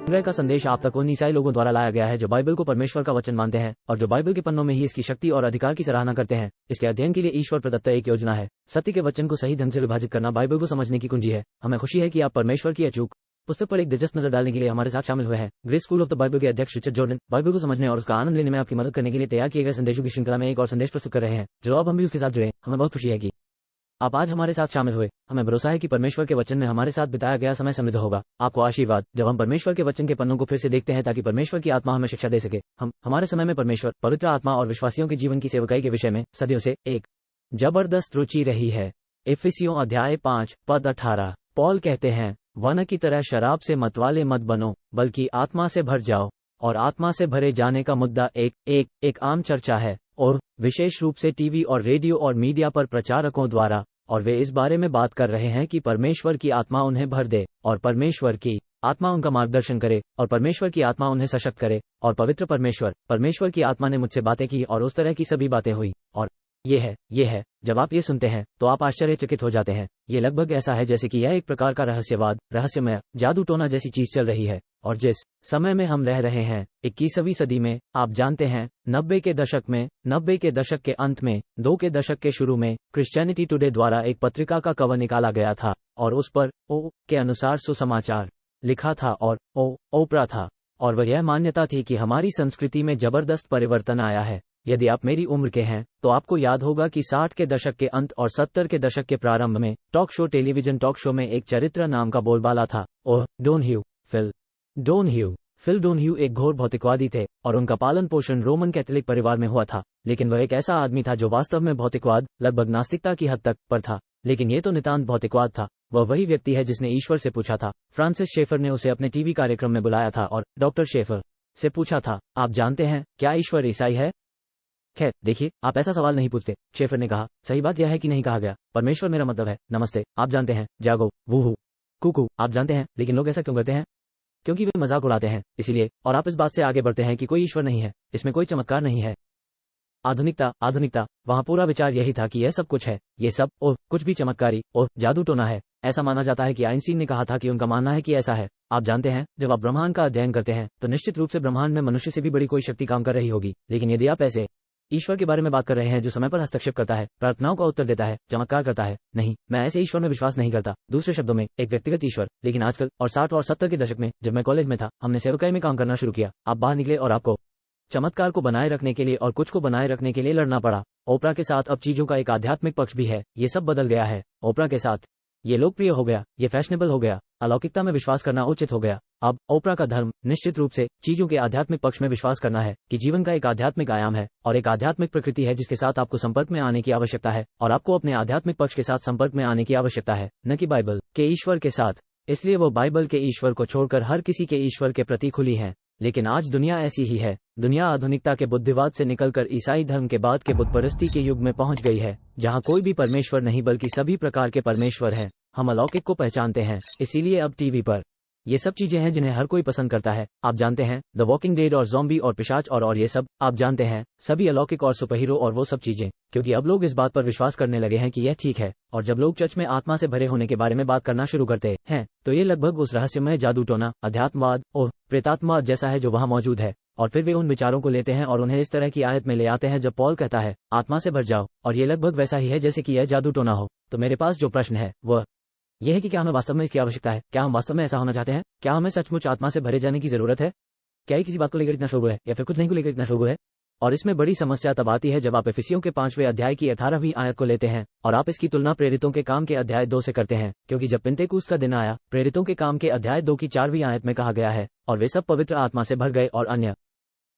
अनुग्रह का संदेश आप तक उन ईसाई लोगों द्वारा लाया गया है जो बाइबल को परमेश्वर का वचन मानते हैं और जो बाइबल के पन्नों में ही इसकी शक्ति और अधिकार की सराहना करते हैं। इसके अध्ययन के लिए ईश्वर प्रदत्त एक योजना है। सत्य के वचन को सही ढंग से विभाजित करना बाइबल को समझने की कुंजी है। हमें खुशी है कि आप परमेश्वर की अचूक पुस्तक पर एक दिलचस्प नजर डालने के लिए हमारे साथ शामिल हुए हैं। Grace school of the Bible के अध्यक्ष रिचर्ड जॉर्डन बाइबल को समझने और उसका आनंद लेने में आपकी मदद करने के लिए तैयार किए गए संदेशों की श्रृंखला में एक और संदेश प्रस्तुत कर रहे हैं। जो अब हम भी उसके साथ जुड़े, हमें बहुत खुशी है कि आप आज हमारे साथ शामिल हुए। हमें भरोसा है कि परमेश्वर के वचन में हमारे साथ बिताया गया समय समृद्ध होगा। आपको आशीर्वाद जब हम परमेश्वर के वचन के पन्नों को फिर से देखते हैं ताकि परमेश्वर की आत्मा हमें शिक्षा दे सके। हम हमारे समय में परमेश्वर, पवित्र आत्मा और विश्वासियों के जीवन की सेवकाई के विषय में सदियों से एक जबरदस्त रुचि रही है। इफिसियों अध्याय 5 पद 18 पॉल कहते हैं, वन की तरह शराब से मतवाले मत बनो, बल्कि आत्मा से भर जाओ। और आत्मा से भरे जाने का मुद्दा एक आम चर्चा है और विशेष रूप से टीवी और रेडियो और मीडिया पर प्रचारकों द्वारा, और वे इस बारे में बात कर रहे हैं कि परमेश्वर की आत्मा उन्हें भर दे और परमेश्वर की आत्मा उनका मार्गदर्शन करे और परमेश्वर की आत्मा उन्हें सशक्त करे। और पवित्र परमेश्वर की आत्मा ने मुझसे बातें की और उस तरह की सभी बातें हुई। और ये है जब आप ये सुनते हैं तो आप आश्चर्यचकित हो जाते हैं। ये लगभग ऐसा है जैसे कि यह एक प्रकार का रहस्यमय जादू टोना जैसी चीज चल रही है। और जिस समय में हम रह रहे हैं 21वीं सदी में, आप जानते हैं 90 के दशक के अंत में, 2 के दशक के शुरू में क्रिश्चियनिटी टुडे द्वारा एक पत्रिका का कवर निकाला गया था और उस पर ओ के अनुसार सुसमाचार लिखा था और ओपरा था। और वह यह मान्यता थी कि हमारी संस्कृति में जबरदस्त परिवर्तन आया है। यदि आप मेरी उम्र के हैं तो आपको याद होगा कि 60 के दशक के अंत और 70 के दशक के प्रारंभ में टेलीविजन टॉक शो में एक चरित्र नाम का बोलबाला था। फिल डोनह्यू एक घोर भौतिकवादी थे और उनका पालन पोषण रोमन कैथोलिक परिवार में हुआ था। लेकिन वह एक ऐसा आदमी था जो वास्तव में भौतिकवाद, लगभग नास्तिकता की हद तक पर था। लेकिन ये तो नितांत भौतिकवाद था। वह वही व्यक्ति है जिसने ईश्वर से पूछा था। फ्रांसिस शेफर ने उसे अपने टीवी कार्यक्रम में बुलाया था और डॉक्टर शेफर से पूछा था, आप जानते हैं क्या ईश्वर ईसाई है? खैर देखिए, आप ऐसा सवाल नहीं पूछते। शेफर ने कहा, सही बात यह है कि नहीं कहा गया, परमेश्वर मेरा मतलब है नमस्ते, आप जानते हैं, जागो, वूहू, कुकू, आप जानते हैं। लेकिन लोग ऐसा क्यों करते हैं? क्योंकि वे मजाक उड़ाते हैं, इसलिए। और आप इस बात से आगे बढ़ते हैं कि कोई ईश्वर नहीं है, इसमें कोई चमत्कार नहीं है। आधुनिकता, वहाँ पूरा विचार यही था कि यह सब कुछ है, ये सब कुछ भी चमत्कारी और जादू टोना है। ऐसा माना जाता है कि आइंस्टीन ने कहा था कि उनका मानना है कि ऐसा है। आप जानते हैं, जब आप ब्रह्मांड का अध्ययन करते हैं तो निश्चित रूप से ब्रह्मांड में मनुष्य से भी बड़ी कोई शक्ति काम कर रही होगी। लेकिन यदि आप ऐसे ईश्वर के बारे में बात कर रहे हैं जो समय पर हस्तक्षेप करता है, प्रार्थनाओं का उत्तर देता है, चमत्कार करता है, नहीं, मैं ऐसे ईश्वर में विश्वास नहीं करता। दूसरे शब्दों में, एक व्यक्तिगत ईश्वर। लेकिन आजकल और 60 और 70 के दशक में जब मैं कॉलेज में था, हमने सेवकाई में काम करना शुरू किया। आप बाहर निकले और आपको चमत्कार को बनाए रखने के लिए और कुछ को बनाए रखने के लिए लड़ना पड़ा। ओपरा के साथ अब चीजों का एक आध्यात्मिक पक्ष भी है। ये सब बदल गया है। ओपरा के साथ ये लोकप्रिय हो गया, ये फैशनेबल हो गया, अलौकिकता में विश्वास करना उचित हो गया। अब ओपरा का धर्म निश्चित रूप से चीजों के आध्यात्मिक पक्ष में विश्वास करना है कि जीवन का एक आध्यात्मिक आयाम है और एक आध्यात्मिक प्रकृति है जिसके साथ आपको संपर्क में आने की आवश्यकता है और आपको अपने आध्यात्मिक पक्ष के साथ संपर्क में आने की आवश्यकता है, न कि बाइबल के ईश्वर के साथ। इसलिए वो बाइबल के ईश्वर को छोड़कर हर किसी के ईश्वर के प्रति खुली है। लेकिन आज दुनिया ऐसी ही है। दुनिया आधुनिकता के बुद्धिवाद से निकलकर ईसाई धर्म के बाद के बुतपरस्ती के युग में पहुंच गई है, जहां कोई भी परमेश्वर नहीं बल्कि सभी प्रकार के परमेश्वर हैं। हम अलौकिक को पहचानते हैं, इसीलिए अब टीवी पर ये सब चीजें हैं जिन्हें हर कोई पसंद करता है। आप जानते हैं, द वॉकिंग डेड और ज़ॉम्बी और पिशाच और ये सब, आप जानते हैं, सभी अलौकिक और सुपरहीरो और वो सब चीजें, क्योंकि अब लोग इस बात पर विश्वास करने लगे हैं कि यह ठीक है। और जब लोग चर्च में आत्मा से भरे होने के बारे में बात करना शुरू करते हैं तो ये लगभग उस रहस्यमय जादू टोना, अध्यात्मवाद और प्रेतात्मवाद जैसा है जो वहां मौजूद है। और फिर वे उन विचारों को लेते हैं और उन्हें इस तरह की आयत में ले आते हैं जब पॉल कहता है, आत्मा से भर जाओ, और ये लगभग वैसा ही है जैसे कि यह जादू टोना हो। तो मेरे पास जो प्रश्न है वह यह है कि क्या हमें वास्तव में इसकी आवश्यकता है? क्या हम वास्तव में ऐसा होना चाहते हैं? क्या हमें सचमुच आत्मा से भरे जाने की जरूरत है? क्या ये किसी बात को लेकर इतना शोर है या फिर कुछ नहीं को लेकर इतना शोर है? और इसमें बड़ी समस्या तब आती है जब आप इफिसियों के 5वें अध्याय की 18वीं आयत को लेते हैं और आप इसकी तुलना प्रेरितों के काम के अध्याय 2 से करते हैं, क्योंकि जब पिन्तेकुस्त का दिन आया, प्रेरितों के काम के अध्याय 2 की 4वीं आयत में कहा गया है, और वे सब पवित्र आत्मा से भर गए और अन्य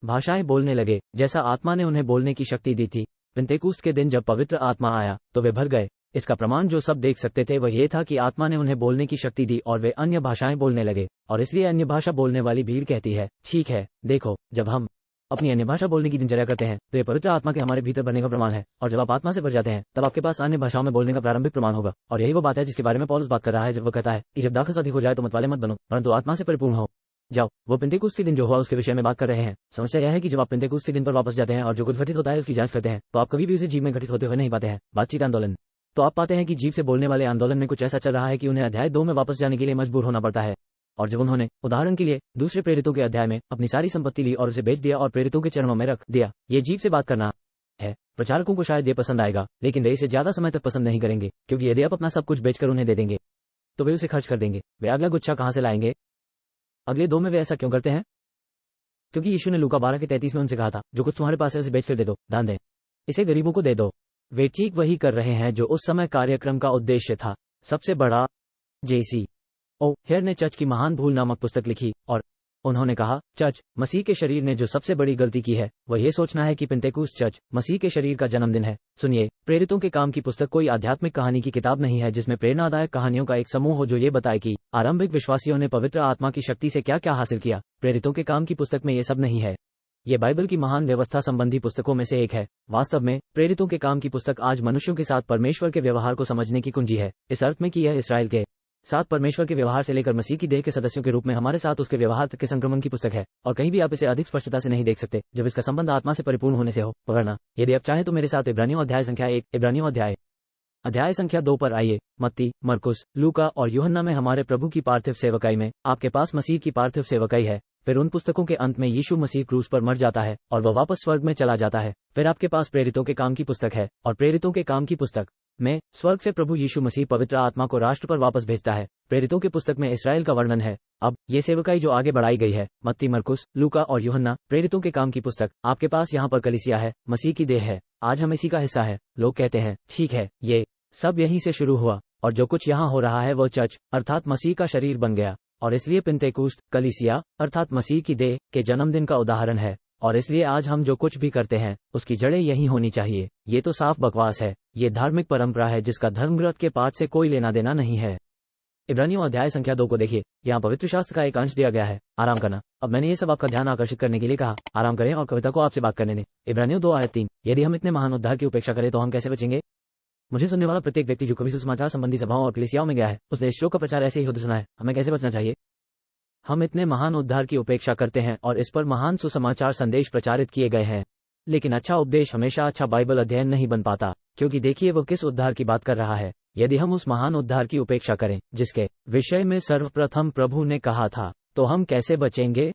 भाषाएं बोलने लगे जैसा आत्मा ने उन्हें बोलने की शक्ति दी थी। पिन्तेकुस्त के दिन जब पवित्र आत्मा आया तो वे भर गए। इसका प्रमाण जो सब देख सकते थे वह ये था कि आत्मा ने उन्हें बोलने की शक्ति दी और वे अन्य भाषाएं बोलने लगे। और इसलिए अन्य भाषा बोलने वाली भीड़ कहती है, ठीक है, देखो, जब हम अपनी अन्य भाषा बोलने की दिनचर्या करते हैं तो ये पवित्र आत्मा के हमारे भीतर भरने का प्रमाण है। और जब आप आत्मा से भर जाते हैं तब आपके पास अन्य भाषाओं में बोलने का प्रारंभिक प्रमाण होगा। और यही वो बात है जिसके बारे में पौलुस बात कर रहा है जब वो कहता है कि जब दाखस अधिक हो जाए तो मतवाले मत बनो, परंतु आत्मा से परिपूर्ण हो जाओ। वो पिन्तेकुस्त के दिन जो हुआ उसके विषय में बात कर रहे हैं। समस्या यह है कि जब आप पिन्तेकुस्त के दिन पर वापस जाते हैं और जो कुछ घटित होता है उसकी जांच करते हैं तो आप कभी भी उसे जीव में घटित होते हुए नहीं पाते हैं। बातचीत आंदोलन, तो आप पाते हैं कि जीव से बोलने वाले आंदोलन में कुछ ऐसा चल रहा है कि उन्हें अध्याय 2 में वापस जाने के लिए मजबूर होना पड़ता है। और जब उन्होंने उदाहरण के लिए दूसरे प्रेरितों के अध्याय में अपनी सारी संपत्ति ली और उसे बेच दिया और प्रेरितों के चरणों में रख दिया। ये अजीब से बात करना है। प्रचारकों को शायद ये पसंद आएगा, लेकिन वे इसे ज्यादा समय तक पसंद नहीं करेंगे, क्योंकि यदि आप अपना सब कुछ बेचकर उन्हें दे देंगे तो वे उसे खर्च कर देंगे। वे अगला गुच्छा कहां से लाएंगे? अगले 2 में वे ऐसा क्यों करते हैं? क्योंकि यीशु ने लूका 12:33 में उनसे कहा था, जो कुछ तुम्हारे पास है उसे बेच कर दे दो, दान दें, इसे गरीबों को दे दो। वे ठीक वही कर रहे हैं जो उस समय कार्यक्रम का उद्देश्य था। सबसे बड़ा जेसी ओ हेयर ने चर्च की महान भूल नामक पुस्तक लिखी और उन्होंने कहा, चर्च मसीह के शरीर ने जो सबसे बड़ी गलती की है वह यह सोचना है कि पेंटेकुस्त चर्च मसीह के शरीर का जन्मदिन है। सुनिए, प्रेरितों के काम की पुस्तक कोई आध्यात्मिक कहानी की किताब नहीं है जिसमें प्रेरणादायक कहानियों का एक समूह हो जो ये बताए कि आरंभिक विश्वासियों ने पवित्र आत्मा की शक्ति से क्या क्या हासिल किया। प्रेरितों के काम की पुस्तक में ये सब नहीं है। ये बाइबल की महान व्यवस्था संबंधी पुस्तकों में से एक है। वास्तव में प्रेरितों के काम की पुस्तक आज मनुष्यों के साथ परमेश्वर के व्यवहार को समझने की कुंजी है, इस अर्थ में कि यह इसराइल के साथ परमेश्वर के व्यवहार से लेकर मसीह की देह के सदस्यों के रूप में हमारे साथ उसके व्यवहार तक के संक्रमण की पुस्तक है। और कहीं भी आप इसे अधिक स्पष्टता से नहीं देख सकते जब इसका संबंध आत्मा से परिपूर्ण होने से हो। पकड़ना, यदि आप चाहें तो मेरे साथ इब्रानियों अध्याय संख्या 1, इब्रानियों अध्याय संख्या 2 पर आइए। मत्ती, मरकुस, लूका और यूहन्ना में हमारे प्रभु की पार्थिव सेवकाई में आपके पास मसीह की पार्थिव सेवकाई है। फिर उन पुस्तकों के अंत में यीशु मसीह क्रूस पर मर जाता है और वह वापस स्वर्ग में चला जाता है। फिर आपके पास प्रेरितों के काम की पुस्तक है और प्रेरितों के काम की पुस्तक में स्वर्ग से प्रभु यीशु मसीह पवित्र आत्मा को राष्ट्र पर वापस भेजता है। प्रेरितों की पुस्तक में इसराइल का वर्णन है। अब ये सेवकाई जो आगे बढ़ाई गई है, मत्ती, मरकुस, लूका और यूहन्ना, प्रेरितों के काम की पुस्तक। आपके पास यहाँ पर कलीसिया है, मसीह की देह है। आज हम इसी का हिस्सा है। लोग कहते हैं, ठीक है, ये सब यहीं से शुरू हुआ और जो कुछ यहाँ हो रहा है वह चर्च अर्थात मसीह का शरीर बन गया और इसलिए पेंतेकुस्त कलीसिया अर्थात मसीह की देह के जन्मदिन का उदाहरण है। और इसलिए आज हम जो कुछ भी करते हैं उसकी जड़ें यही होनी चाहिए। ये तो साफ बकवास है। ये धार्मिक परंपरा है जिसका धर्मग्रंथ के पाठ से कोई लेना देना नहीं है। इब्रानियों अध्याय संख्या 2 को देखिए। यहाँ पवित्र शास्त्र का एक अंश दिया गया है, आराम करना। अब मैंने ये सब आपका ध्यान आकर्षित करने के लिए कहा, आराम करें और कविता को आपसे बात करने दें। इब्रानियों 2:3, यदि हम इतने महान उद्धार की उपेक्षा करें तो हम कैसे बचेंगे? मुझे सुनने वाला प्रत्येक व्यक्ति जो कभी सुसमाचार संबंधी सभाओं और कलीसियाओं में गया है उसने श्लोक का प्रचार ऐसे ही होते सुना है। हमें कैसे बचना चाहिए? हम इतने महान उद्धार की उपेक्षा करते हैं और इस पर महान सुसमाचार संदेश प्रचारित किए गए हैं, लेकिन अच्छा उपदेश हमेशा अच्छा बाइबल अध्ययन नहीं बन पाता, क्योंकि देखिए वो किस उद्धार की बात कर रहा है। यदि हम उस महान उद्धार की उपेक्षा करें जिसके विषय में सर्वप्रथम प्रभु ने कहा था, तो हम कैसे बचेंगे?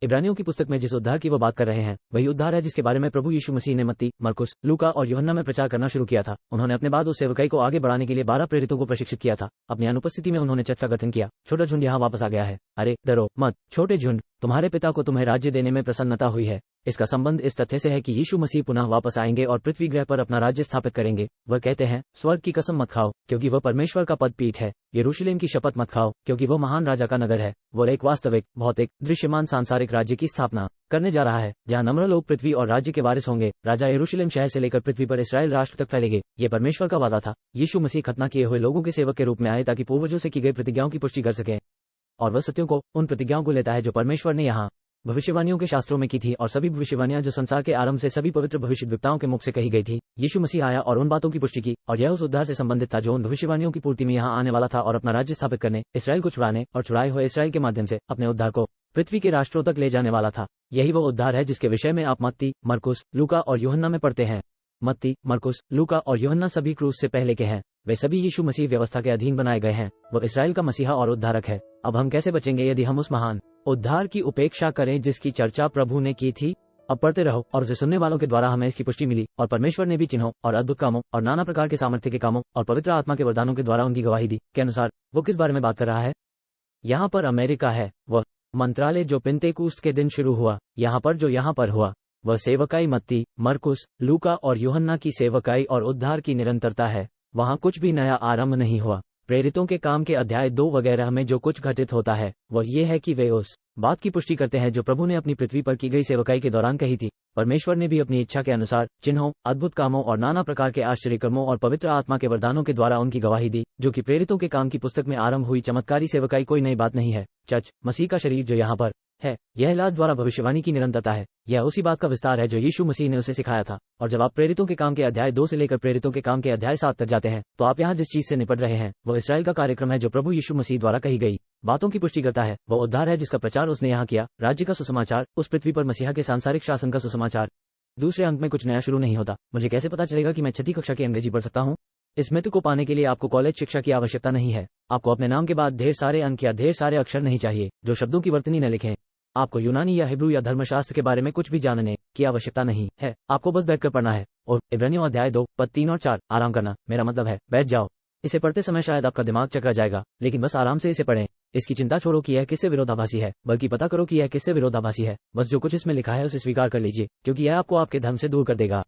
इब्रानियों की पुस्तक में जिस उद्धार की वो बात कर रहे हैं वही उद्धार है जिसके बारे में प्रभु यीशु मसीह ने मत्ती, मरकुस, लूका और यूहन्ना में प्रचार करना शुरू किया था। उन्होंने अपने बाद उस सेवकाई को आगे बढ़ाने के लिए 12 प्रेरितों को प्रशिक्षित किया था। अपनी अनुपस्थिति में उन्होंने चर्च का गठन किया। छोटा झुंड यहाँ वापस आ गया है। अरे डरो मत छोटे झुंड, तुम्हारे पिता को तुम्हें राज्य देने में प्रसन्नता हुई है। इसका संबंध इस तथ्य से है कि यीशु मसीह पुनः वापस आएंगे और पृथ्वी ग्रह पर अपना राज्य स्थापित करेंगे। वह कहते हैं, स्वर्ग की कसम मत खाओ क्योंकि वह परमेश्वर का पद पीठ है। यरूशलेम की शपथ मत खाओ क्योंकि वह महान राजा का नगर है। वो एक वास्तविक, भौतिक, दृश्यमान सांसारिक राज्य की स्थापना करने जा रहा है जहां नम्र लोग पृथ्वी और राज्य के वारिस होंगे। राजा यरूशलेम शहर से लेकर पृथ्वी पर इसराइल राष्ट्र तक फैलेंगे। ये परमेश्वर का वादा था। यीशु मसीह खतना किए हुए लोगों के सेवक के रूप में आए ताकि पूर्वजों से की गई प्रतिज्ञाओं की पुष्टि कर सके और वह सत्यों को, उन प्रतिज्ञाओं को लेता है जो परमेश्वर ने यहाँ भविष्यवाणियों के शास्त्रों में की थी और सभी भविष्यवाणियां जो संसार के आरंभ से सभी पवित्र भविष्यद्वक्ताओं के मुख से कही गई थी। यीशु मसीह आया और उन बातों की पुष्टि की और यह उस उद्धार से संबंधित था जो उन भविष्यवाणियों की पूर्ति में यहाँ आने वाला था और अपना राज्य स्थापित करने, इसराइल को छुड़ाने और छुड़ाए हुए इसराइल के माध्यम से अपने उद्धार को पृथ्वी के राष्ट्रों तक ले जाने वाला था। यही वो उद्धार है जिसके विषय में आप मत्ती, मरकुस, लूका और यूहन्ना में पढ़ते हैं। मत्ती, मरकुस, लूका और यूहन्ना सभी क्रूस से पहले के हैं। वे सभी यीशु मसीह व्यवस्था के अधीन बनाए गए हैं। वो इसराइल का मसीहा और उद्धारक है। अब हम कैसे बचेंगे यदि हम उस महान उद्धार की उपेक्षा करें जिसकी चर्चा प्रभु ने की थी? अब पढ़ते रहो और उसे सुनने वालों के द्वारा हमें इसकी पुष्टि मिली और परमेश्वर ने भी चिन्हों और अद्भुत कामों और नाना प्रकार के सामर्थ्य के कामों और पवित्र आत्मा के वरदानों के द्वारा उनकी गवाही दी के अनुसार वो किस बारे में बात कर रहा है? यहाँ पर अमेरिका है, वह मंत्रालय जो पेंतेकुस्त के दिन शुरू हुआ। यहाँ पर जो यहाँ पर हुआ वह सेवकाई मत्ती, मरकुस, लूका और यूहन्ना की सेवकाई और उद्धार की निरंतरता है। वहाँ कुछ भी नया आरंभ नहीं हुआ। प्रेरितों के काम के अध्याय 2 वगैरह में जो कुछ घटित होता है वह ये है कि वे उस बात की पुष्टि करते हैं जो प्रभु ने अपनी पृथ्वी पर की गई सेवकाई के दौरान कही थी। परमेश्वर ने भी अपनी इच्छा के अनुसार चिन्हों, अद्भुत कामों और नाना प्रकार के आश्चर्यकर्मों और पवित्र आत्मा के वरदानों के द्वारा उनकी गवाही दी, जो कि प्रेरितों के काम की पुस्तक में आरंभ हुई चमत्कारी सेवकाई कोई नई बात नहीं है। चर्च मसीह का शरीर जो यहाँ पर है, यह इलाज द्वारा भविष्यवाणी की निरंतरता है। यह उसी बात का विस्तार है जो यीशु मसीह ने उसे सिखाया था। और जब आप प्रेरितों के काम के अध्याय 2 से लेकर प्रेरितों के काम के अध्याय 7 तक जाते हैं तो आप यहाँ जिस चीज से निपट रहे हैं वो इसराइल का कार्यक्रम है जो प्रभु यीशु मसीह द्वारा कही गई बातों की पुष्टि करता है। वह उद्धार है जिसका प्रचार उसने यहाँ किया, राज्य का सुसमाचार, उस पृथ्वी पर मसीहा के सांसारिक शासन का सुसमाचार। दूसरे अंक में कुछ नया शुरू नहीं होता। मुझे कैसे पता चलेगा कि मैं 6ठी कक्षा की अंग्रेजी पढ़ सकता हूँ? इस मित्र को पाने के लिए आपको कॉलेज शिक्षा की आवश्यकता नहीं है। आपको अपने नाम के बाद ढेर सारे अंक या ढेर सारे अक्षर नहीं चाहिए जो शब्दों की वर्तनी न लिखें। आपको यूनानी या हिब्रू या धर्मशास्त्र के बारे में कुछ भी जानने की आवश्यकता नहीं है। आपको बस बैठकर पढ़ना है और इब्रानियों अध्याय 2 पद 3 और 4 आराम करना, मेरा मतलब है बैठ जाओ। इसे पढ़ते समय शायद आपका दिमाग चकरा जाएगा, लेकिन बस आराम से इसे पढ़ें। इसकी चिंता छोड़ो कि यह किससे विरोधाभासी है, बल्कि पता करो कि यह किससे विरोधाभासी है। बस जो कुछ इसमें लिखा है उसे स्वीकार कर लीजिए, क्योंकि यह आपको आपके धर्म से दूर कर देगा।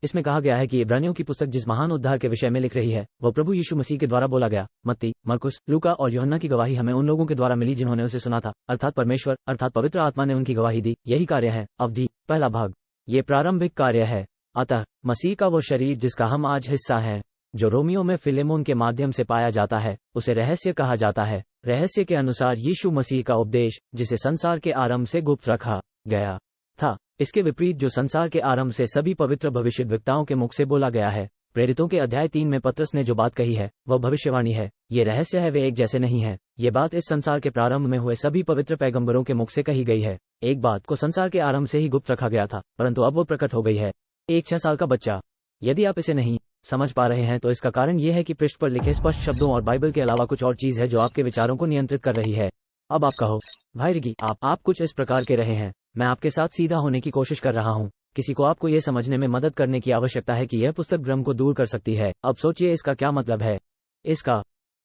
इसमें कहा गया है कि इब्रानियों की पुस्तक जिस महान उद्धार के विषय में लिख रही है वह प्रभु यीशु मसीह के द्वारा बोला गया। मत्ती, मरकुस, लूका और यूहन्ना की गवाही हमें उन लोगों के द्वारा मिली जिन्होंने उसे सुना था, अर्थात परमेश्वर अर्थात पवित्र आत्मा ने उनकी गवाही दी। यही कार्य है। अवधि, पहला भाग। ये प्रारंभिक कार्य है। अतः मसीह का वो शरीर जिसका हम आज हिस्सा हैं, जो रोमियो में फिलेमोन के माध्यम से पाया जाता है, उसे रहस्य कहा जाता है। रहस्य के अनुसार यीशु मसीह का उपदेश जिसे संसार के आरंभ से गुप्त रखा गया था, इसके विपरीत जो संसार के आरंभ से सभी पवित्र भविष्यद्वक्ताओं के मुख से बोला गया है। प्रेरितों के अध्याय 3 में पतरस ने जो बात कही है वह भविष्यवाणी है। ये रहस्य है, वे एक जैसे नहीं है। ये बात इस संसार के प्रारंभ में हुए सभी पवित्र पैगंबरों के मुख से कही गई है। एक बात को संसार के आरंभ से ही गुप्त रखा गया था, परंतु अब वो प्रकट हो गई है। एक 6 साल का बच्चा। यदि आप इसे नहीं समझ पा रहे हैं तो इसका कारण यह है कि पृष्ठ पर लिखे स्पष्ट शब्दों और बाइबल के अलावा कुछ और चीज है जो आपके विचारों को नियंत्रित कर रही है। अब आप कहो, भाई रिगी, आप कुछ इस प्रकार के रहे हैं। मैं आपके साथ सीधा होने की कोशिश कर रहा हूं। किसी को आपको यह समझने में मदद करने की आवश्यकता है कि यह पुस्तक भ्रम को दूर कर सकती है। अब सोचिए इसका क्या मतलब है। इसका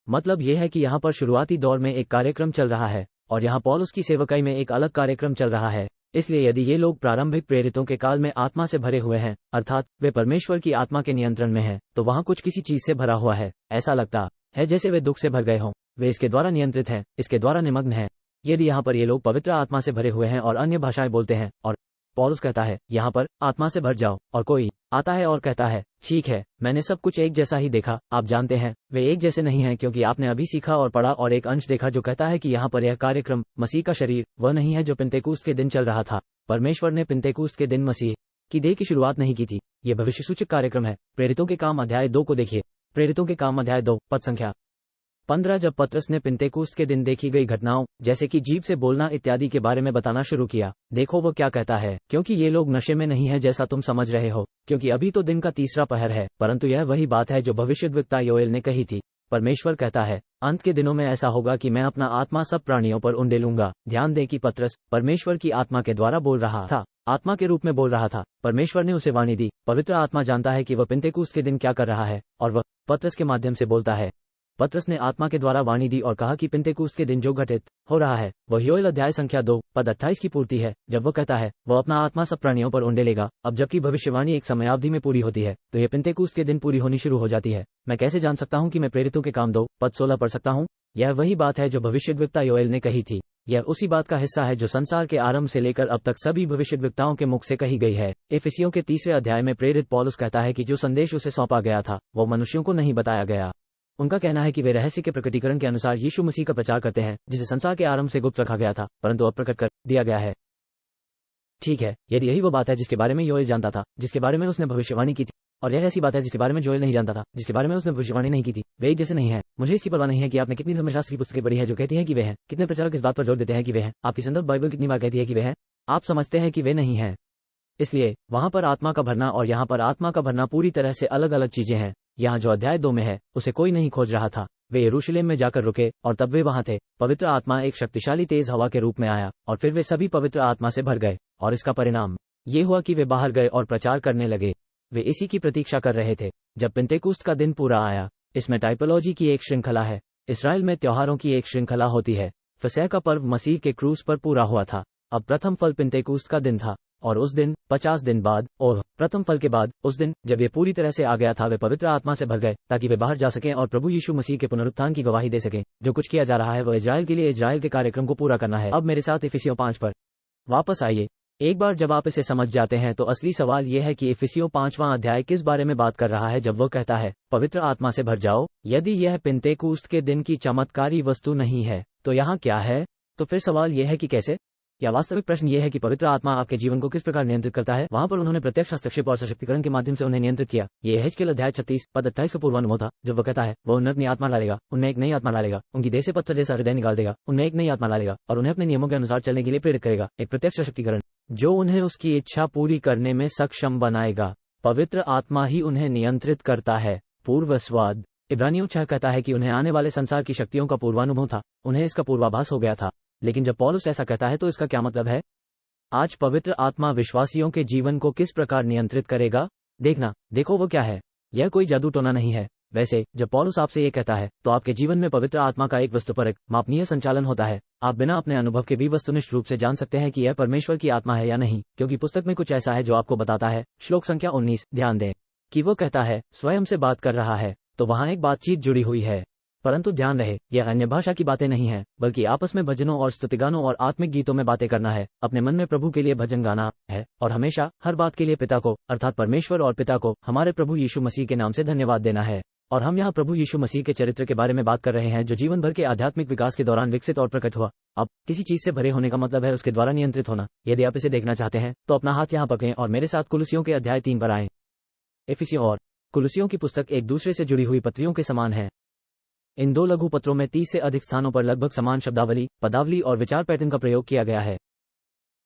मतलब यह है कि यहाँ पर शुरुआती दौर में एक कार्यक्रम चल रहा है और यहाँ पौलुस की सेवकाई में एक अलग कार्यक्रम चल रहा है। इसलिए यदि ये लोग प्रारंभिक प्रेरितों के काल में आत्मा से भरे हुए हैं, अर्थात वे परमेश्वर की आत्मा के नियंत्रण में हैं, तो वहाँ कुछ किसी चीज से भरा हुआ है। ऐसा लगता है जैसे वे दुख से भर गए हों। वे इसके द्वारा नियंत्रित हैं, इसके द्वारा निमग्न हैं। यदि यहाँ पर ये लोग पवित्र आत्मा से भरे हुए हैं और अन्य भाषाएं बोलते हैं, और पौलुस कहता है यहाँ पर आत्मा से भर जाओ, और कोई आता है और कहता है ठीक है, मैंने सब कुछ एक जैसा ही देखा। आप जानते हैं वे एक जैसे नहीं हैं, क्योंकि आपने अभी सीखा और पढ़ा और एक अंश देखा जो कहता है कि यहाँ पर यह कार्यक्रम मसीह का शरीर वह नहीं है जो पिन्तेकुस्त के दिन चल रहा था। परमेश्वर ने पिन्तेकुस्त के दिन मसीह की देह की शुरुआत नहीं की थी। यह भविष्यसूचक कार्यक्रम है। प्रेरितों के काम अध्याय 2 को देखिए। प्रेरितों के काम अध्याय 2 पद संख्या 15। जब पतरस ने पिन्तेकुस्त के दिन देखी गई घटनाओं जैसे कि जीभ से बोलना इत्यादि के बारे में बताना शुरू किया, देखो वो क्या कहता है। क्योंकि ये लोग नशे में नहीं है जैसा तुम समझ रहे हो, क्योंकि अभी तो दिन का तीसरा पहर है, परंतु यह वही बात है जो भविष्यद्वक्ता योएल ने कही थी। परमेश्वर कहता है, अंत के दिनों में ऐसा होगा कि मैं अपना आत्मा सब प्राणियों पर उंडेलूंगा। ध्यान दें कि पतरस परमेश्वर की आत्मा के द्वारा बोल रहा था, आत्मा के रूप में बोल रहा था। परमेश्वर ने उसे वाणी दी। पवित्र आत्मा जानता है कि वह पिन्तेकुस्त के दिन क्या कर रहा है और वह पतरस के माध्यम से बोलता है। पतरस ने आत्मा के द्वारा वाणी दी और कहा कि पिन्तेकुस्त के दिन जो घटित हो रहा है वह योएल अध्याय संख्या 2 पद 28 की पूर्ति है, जब वह कहता है वह अपना आत्मा सब प्राणियों पर उंडेलेगा। अब जबकि भविष्यवाणी एक समयावधि में पूरी होती है, तो यह पिन्तेकुस्त के दिन पूरी होनी शुरू हो जाती है। मैं कैसे जान सकता हूँ कि मैं प्रेरितों के काम 2 पद 16 पढ़ सकता हूँ? यह वही बात है जो भविष्यद्वक्ता योएल ने कही थी। यह उसी बात का हिस्सा है जो संसार के आरंभ से लेकर अब तक सभी भविष्यद्वक्ताओं के मुख से कही गई है। इफिसियों के 3 अध्याय में प्रेरित पौलुस कहता है कि जो संदेश उसे सौंपा गया था वो मनुष्यों को नहीं बताया गया। उनका कहना है कि वे रहस्य के प्रकटीकरण के अनुसार यीशु मसीह का प्रचार करते हैं, जिसे संसार के आरंभ से गुप्त रखा गया था, परंतु अब प्रकट कर दिया गया है। ठीक है, यदि यही वो बात है जिसके बारे में योएल जानता था, जिसके बारे में उसने भविष्यवाणी की थी, और यह ऐसी बात है जिसके बारे में जोएल नहीं जानता था, जिसके बारे में उसने भविष्यवाणी नहीं की थी, वे एक जैसे नहीं है। मुझे इसकी परवाह नहीं है कि आपने कितनी धर्मशास्त्र की पुस्तकें पढ़ी है जो कहती है कि वे हैं। कितने प्रचारक इस बात पर जोर देते हैं कि वे हैं। आपकी संदर्भ बाइबल कितनी बार कहती है कि वे हैं। आप समझते हैं कि वे नहीं हैं। इसलिए वहां पर आत्मा का भरना और यहाँ पर आत्मा का भरना पूरी तरह से अलग अलग चीजें हैं। यहाँ जो अध्याय 2 में है उसे कोई नहीं खोज रहा था। वे यरूशलेम में जाकर रुके और तब वे वहां थे। पवित्र आत्मा एक शक्तिशाली तेज हवा के रूप में आया और फिर वे सभी पवित्र आत्मा से भर गए, और इसका परिणाम ये हुआ कि वे बाहर गए और प्रचार करने लगे। वे इसी की प्रतीक्षा कर रहे थे जब पिन्तेकुस्त का दिन पूरा आया। इसमें टाइपोलॉजी की एक श्रृंखला है। इसराइल में त्योहारों की एक श्रृंखला होती है। फसह का पर्व मसीह के क्रूस पर पूरा हुआ था। अब प्रथम फल पिन्तेकुस्त का दिन था, और उस दिन 50 दिन बाद और प्रथम फल के बाद उस दिन जब ये पूरी तरह से आ गया था, वे पवित्र आत्मा से भर गए ताकि वे बाहर जा सकें और प्रभु यीशु मसीह के पुनरुत्थान की गवाही दे सकें। जो कुछ किया जा रहा है वह इजराइल के लिए इजराइल के कार्यक्रम को पूरा करना है। अब मेरे साथ इफिसियों 5 पर वापस आइए। एक बार जब आप इसे समझ जाते हैं तो असली सवाल यह है कि इफिसियों 5वां अध्याय किस बारे में बात कर रहा है जब वह कहता है पवित्र आत्मा से भर जाओ। यदि यह पिन्तेकुस्त के दिन की चमत्कारी वस्तु नहीं है तो यहाँ क्या है? तो फिर सवाल यह है कि कैसे, या वास्तविक प्रश्न यह है कि पवित्र आत्मा आपके जीवन को किस प्रकार नियंत्रित करता है। वहां पर उन्होंने प्रत्यक्ष हस्तक्षेप और सशक्तिकरण के माध्यम से उन्हें नियंत्रित किया। ये यहेजकेल अध्याय 36 पद 28 का पूर्वानुमोद था, जब वह कहता है वह उन्हें अपनी आत्मा डालेगा, उनमें एक नई आत्मा डालेगा, उनकी देह से पत्थर जैसा हृदय निकाल देगा, उनमें एक नई आत्मा डालेगा और उन्हें अपने नियमों के अनुसार चलने के लिए प्रेरित करेगा। एक प्रत्यक्ष सशक्तिकरण जो उन्हें उसकी इच्छा पूरी करने में सक्षम बनाएगा। पवित्र आत्मा ही उन्हें नियंत्रित करता है। पूर्वस्वाद इब्रानियों 6 कहता है कि उन्हें आने वाले संसार की शक्तियों का पूर्वानुभव था, उन्हें इसका पूर्वाभास हो गया था। लेकिन जब पौलुस ऐसा कहता है तो इसका क्या मतलब है? आज पवित्र आत्मा विश्वासियों के जीवन को किस प्रकार नियंत्रित करेगा? देखो वो क्या है। यह कोई जादू टोना नहीं है। वैसे जब पौलुस आपसे ये कहता है तो आपके जीवन में पवित्र आत्मा का एक वस्तुपरक मापनीय संचालन होता है। आप बिना अपने अनुभव के भी वस्तुनिष्ठ रूप से जान सकते हैं कि यह परमेश्वर की आत्मा है या नहीं, क्योंकि पुस्तक में कुछ ऐसा है जो आपको बताता है। श्लोक संख्या 19 ध्यान दें कि वो कहता है स्वयं से बात कर रहा है, तो वहां एक बातचीत जुड़ी हुई है। परंतु ध्यान रहे, यह अन्य भाषा की बातें नहीं है, बल्कि आपस में भजनों और स्तुतिगानों और आत्मिक गीतों में बातें करना है, अपने मन में प्रभु के लिए भजन गाना है, और हमेशा हर बात के लिए पिता को अर्थात परमेश्वर और पिता को हमारे प्रभु यीशु मसीह के नाम से धन्यवाद देना है। और हम यहाँ प्रभु यीशु मसीह के चरित्र के बारे में बात कर रहे हैं, जो जीवन भर के आध्यात्मिक विकास के दौरान विकसित और प्रकट हुआ। अब किसी चीज से भरे होने का मतलब है उसके द्वारा नियंत्रित होना। यदि आप इसे देखना चाहते हैं तो अपना हाथ यहाँ पकड़ें और मेरे साथ कुलुसियों के अध्याय 3 पर आएं। इफिसियों और कुलुसियों की पुस्तक एक दूसरे से जुड़ी हुई पत्रियों के समान है। इन 2 लघु पत्रों में 30 से अधिक स्थानों पर लगभग समान शब्दावली, पदावली और विचार पैटर्न का प्रयोग किया गया है।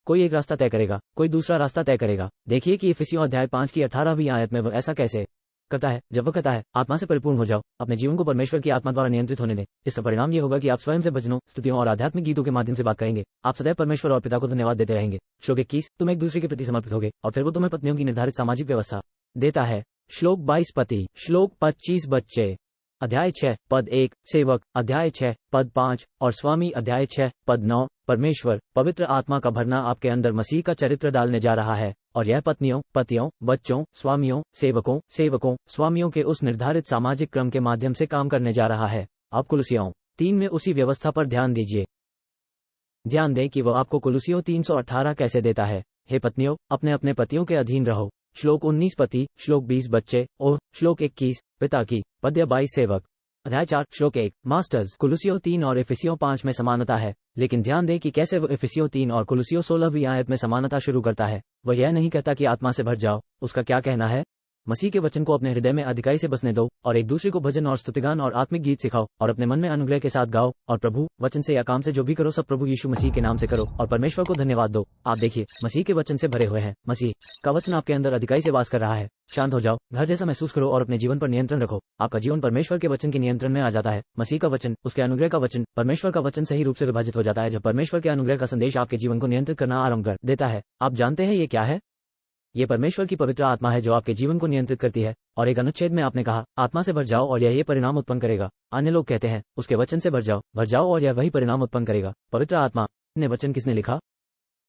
कोई एक रास्ता तय करेगा, कोई दूसरा रास्ता तय करेगा। देखिए कि इफिसियों अध्याय 5 की 18वीं आयत में वह ऐसा कैसे करता है। जब वह कहता है आत्मा से परिपूर्ण हो जाओ, अपने जीवन को परमेश्वर की आत्मा द्वारा नियंत्रित होने दें, इसका परिणाम यह होगा कि आप स्वयं से भजनों, स्तुतियों और आध्यात्मिक गीतों के माध्यम से बात करेंगे। आप सदैव परमेश्वर और पिता को धन्यवाद देते रहेंगे। श्लोक 21 तुम एक दूसरे के प्रति समर्पित होगे, और फिर वो तुम्हें पत्नियों की निर्धारित सामाजिक व्यवस्था देता है। श्लोक 22 पति। श्लोक 25 बच्चे। अध्याय 6 पद 1 सेवक। अध्याय 6 पद 5 और स्वामी। अध्याय 6 पद 9 परमेश्वर। पवित्र आत्मा का भरना आपके अंदर मसीह का चरित्र डालने जा रहा है, और यह पत्नियों, पतियों, बच्चों, स्वामियों, सेवकों, स्वामियों के उस निर्धारित सामाजिक क्रम के माध्यम से काम करने जा रहा है। आप कुलुसियों 3 में उसी व्यवस्था पर ध्यान दीजिए। ध्यान दें कि वह आपको कुलुसियों 3:18 कैसे देता है। हे पत्नियों, अपने अपने पतियों के अधीन रहो। श्लोक 19 पति। श्लोक 20 बच्चे और श्लोक 21 पिता की। पद्य 22 सेवक। अध्याय 4 श्लोक 1 मास्टर्स। कुलुसियों 3 और इफिसियों 5 में समानता है, लेकिन ध्यान दें कि कैसे वह इफिसियों 3 और कुलुसियों 16वीं आयत में समानता शुरू करता है। वह यह नहीं कहता कि आत्मा से भर जाओ। उसका क्या कहना है? मसीह के वचन को अपने हृदय में अधिकाई से बसने दो, और एक दूसरे को भजन और स्तुतिगान और आत्मिक गीत सिखाओ, और अपने मन में अनुग्रह के साथ गाओ, और प्रभु वचन से या काम से जो भी करो सब प्रभु यीशु मसीह के नाम से करो, और परमेश्वर को धन्यवाद दो। आप देखिए, मसीह के वचन से भरे हुए हैं। मसीह का वचन आपके अंदर अधिकाई से वास कर रहा है। शांत हो जाओ, घर जैसा महसूस करो और अपने जीवन पर नियंत्रण रखो। आपका जीवन परमेश्वर के वचन के नियंत्रण में आ जाता है। मसीह का वचन, उसके अनुग्रह का वचन, परमेश्वर का वचन सही रूप से विभाजित हो जाता है जब परमेश्वर के अनुग्रह का संदेश आपके जीवन को नियंत्रित करना आरंभ कर देता है। आप जानते हैं ये क्या है? ये परमेश्वर की पवित्र आत्मा है जो आपके जीवन को नियंत्रित करती है। और एक अनुच्छेद में आपने कहा आत्मा से भर जाओ और यह परिणाम उत्पन्न करेगा। अन्य लोग कहते हैं उसके वचन से भर जाओ और यह वही परिणाम उत्पन्न करेगा। पवित्र आत्मा ने वचन किसने लिखा?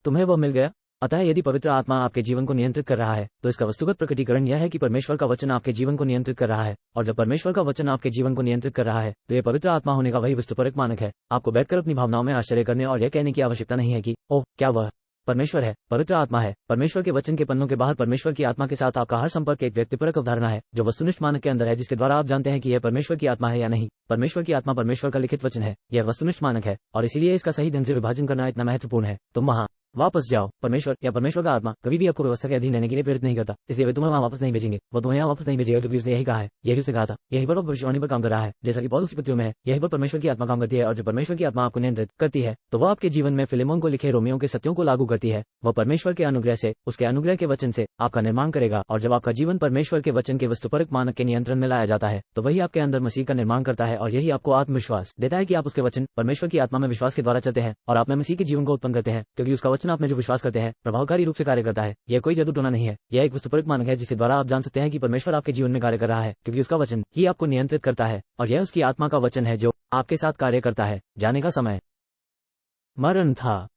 तुम्हें वह मिल गया। अतः यदि पवित्र आत्मा आपके जीवन को नियंत्रित कर रहा है तो इसका वस्तुगत प्रकटीकरण यह है कि परमेश्वर का वचन आपके जीवन को नियंत्रित कर रहा है। और जब परमेश्वर का वचन आपके जीवन को नियंत्रित कर रहा है तो यह पवित्र आत्मा होने का वही वस्तुपरक मानक है। आपको बैठकर अपनी भावनाओं में आश्चर्य करने और यह कहने की आवश्यकता नहीं है कि ओह क्या वह परमेश्वर है। पवित्र आत्मा है। परमेश्वर के वचन के पन्नों के बाहर परमेश्वर की आत्मा के साथ आपका हर संपर्क एक व्यक्तिपरक अवधारणा है जो वस्तुनिष्ठ मानक के अंदर है, जिसके द्वारा आप जानते हैं कि यह परमेश्वर की आत्मा है या नहीं। परमेश्वर की आत्मा परमेश्वर का लिखित वचन है। यह वस्तुनिष्ठ मानक है और इसीलिए इसका सही ढंग से विभाजन करना इतना महत्वपूर्ण है। तुम वहां वापस जाओ। परमेश्वर या परमेश्वर का आत्मा कभी भी आपको व्यवस्था के अधीन रहने के लिए प्रेरित नहीं करता, इसलिए वे तुम्हें वहां वापस नहीं भेजेंगे। वो तुम्हें यहाँ वापस नहीं भेजेगा क्योंकि उसने यही कहा है, यही उसने कहा था, यही पर भविष्यवाणी पर काम कर रहा है। जैसा कि पौलुस की पत्रियों में है, यही पर परमेश्वर की आत्मा काम करती है, और जब परमेश्वर की आत्मा आपको नियंत्रित करती है तो वह आपके जीवन में फिलेमोन को लिखे रोमियों के सत्यों को लागू करती है। वह परमेश्वर के अनुग्रह से, उसके अनुग्रह के वचन से आपका निर्माण करेगा। और जब आपका जीवन परमेश्वर के वचन के वस्तुपरक मानक के नियंत्रण में लाया जाता है तो वही आपके अंदर मसीह का निर्माण करता है, और यही आपको आत्मविश्वास देता है कि आप उसके वचन, परमेश्वर की आत्मा में विश्वास के द्वारा चलते हैं और आप में मसीह के जीवन को उत्पन्न करते हैं, क्योंकि उसका वचन आप में जो विश्वास करते हैं प्रभावकारी रूप से कार्य करता है। यह कोई जादू टोना नहीं है, यह एक वस्तुपरक मानक है जिसके द्वारा आप जान सकते हैं कि परमेश्वर आपके जीवन में कार्य कर रहा है, क्योंकि उसका वचन ही आपको नियंत्रित करता है, और यह उसकी आत्मा का वचन है जो आपके साथ कार्य करता है। जाने का समय मरण था।